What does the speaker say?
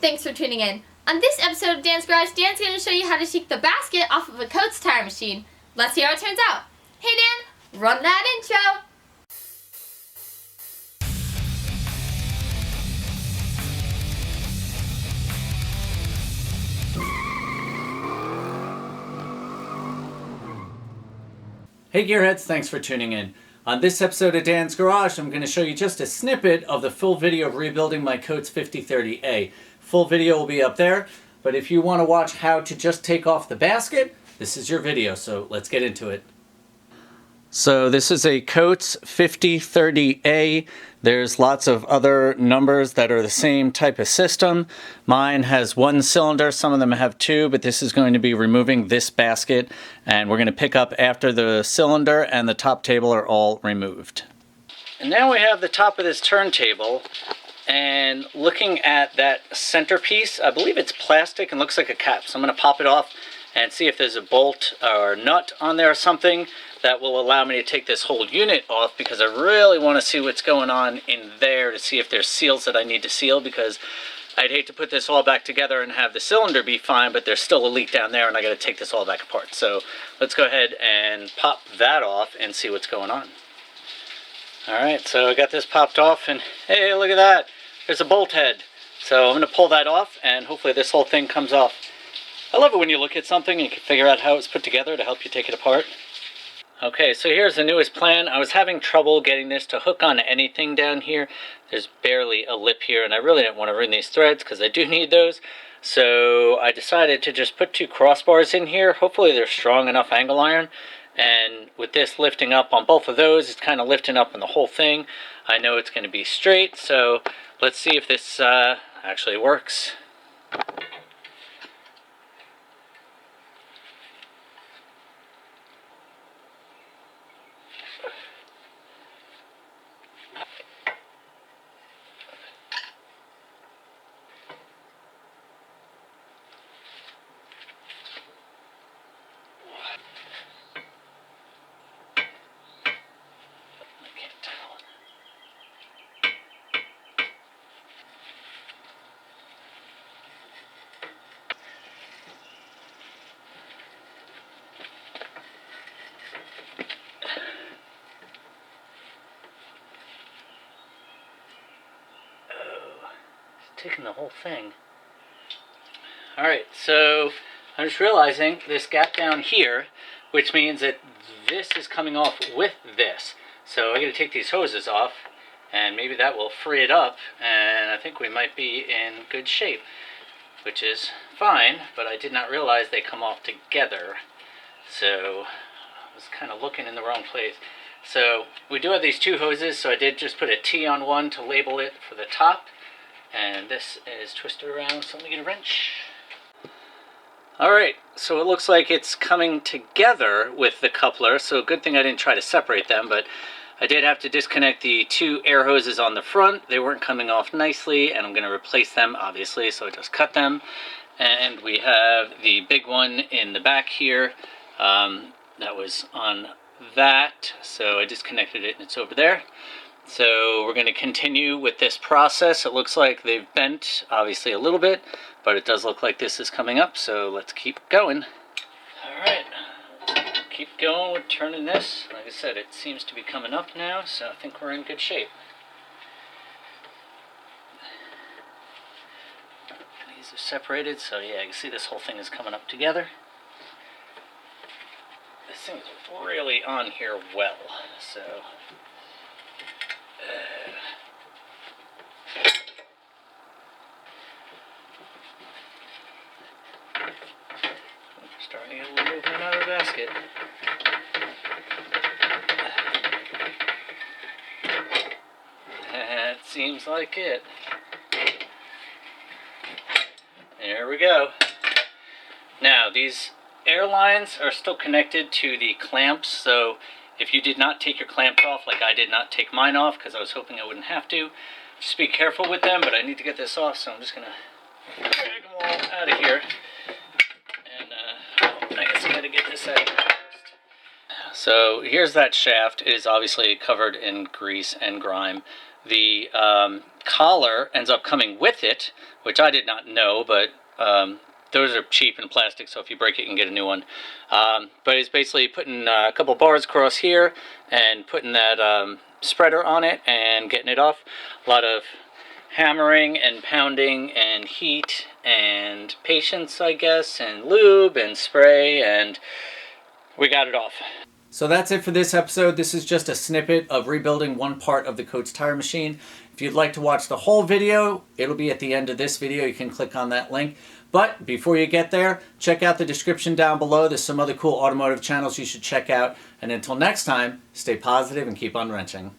Thanks for tuning in. On this episode of Dance Garage, Dan's going to show you how to take the basket off of a Coats tire machine. Let's see how it turns out. Hey Dan, run that intro! Hey Gearheads, thanks for tuning in. On this episode of Dan's Garage, I'm going to show you just a snippet of the full video of rebuilding my Coats 5030A. Full video will be up there, but if you want to watch how to just take off the basket, this is your video, so let's get into it. So this is a Coats 5030A. There's lots of other numbers that are the same type of system. Mine has one cylinder, some of them have two, but this is going to be removing this basket, and we're going to pick up after the cylinder and the top table are all removed. And now we have the top of this turntable, and looking at that centerpiece, I believe it's plastic and looks like a cap, so I'm going to pop it off and see if there's a bolt or nut on there or something that will allow me to take this whole unit off, because I really want to see what's going on in there to see if there's seals that I need to seal, because I'd hate to put this all back together and have the cylinder be fine, but there's still a leak down there and I got to take this all back apart. So let's go ahead and pop that off and see what's going on. Alright, so I got this popped off and hey, look at that! There's a bolt head. So I'm going to pull that off and hopefully this whole thing comes off. I love it when you look at something and you can figure out how it's put together to help you take it apart. Okay, so here's the newest plan. I was having trouble getting this to hook on anything down here. There's barely a lip here, and I really didn't want to ruin these threads because I do need those. So I decided to just put two crossbars in here. Hopefully they're strong enough angle iron. And with this lifting up on both of those, it's kind of lifting up on the whole thing. I know it's going to be straight, so let's see if this actually works. Taking the whole thing. Alright, so I'm just realizing this gap down here, which means that this is coming off with this. So I gotta take these hoses off and maybe that will free it up, and I think we might be in good shape, which is fine, but I did not realize they come off together. So I was kind of looking in the wrong place. So we do have these two hoses, so I did just put a T on one to label it for the top. And this is twisted around, so let me get a wrench. Alright, so it looks like it's coming together with the coupler, so good thing I didn't try to separate them, but I did have to disconnect the two air hoses on the front. They weren't coming off nicely, and I'm going to replace them, obviously, so I just cut them. And we have the big one in the back here. That was on that, so I disconnected it and it's over there. So we're going to continue with this process. It looks like they've bent, obviously a little bit, but it does look like this is coming up, so let's keep going. Alright, keep going with turning this. Like I said, it seems to be coming up now, so I think we're in good shape. These are separated, so yeah, you can see this whole thing is coming up together. This thing's really on here well, so... Starting to get a little movement out of the basket. That seems like it. There we go. Now, these air lines are still connected to the clamps, so if you did not take your clamps off, like I did not take mine off because I was hoping I wouldn't have to, just be careful with them, but I need to get this off, so I'm just going to drag them all out of here. And I guess I got to get this out of here first. So here's that shaft. It is obviously covered in grease and grime. The collar ends up coming with it, which I did not know, but those are cheap in plastic, so if you break it, you can get a new one. But it's basically putting a couple bars across here and putting that spreader on it and getting it off. A lot of hammering and pounding and heat and patience, I guess, and lube and spray, and we got it off. So that's it for this episode. This is just a snippet of rebuilding one part of the Coates tire machine. If you'd like to watch the whole video, it'll be at the end of this video. You can click on that link. But before you get there, check out the description down below. There's some other cool automotive channels you should check out. And until next time, stay positive and keep on wrenching.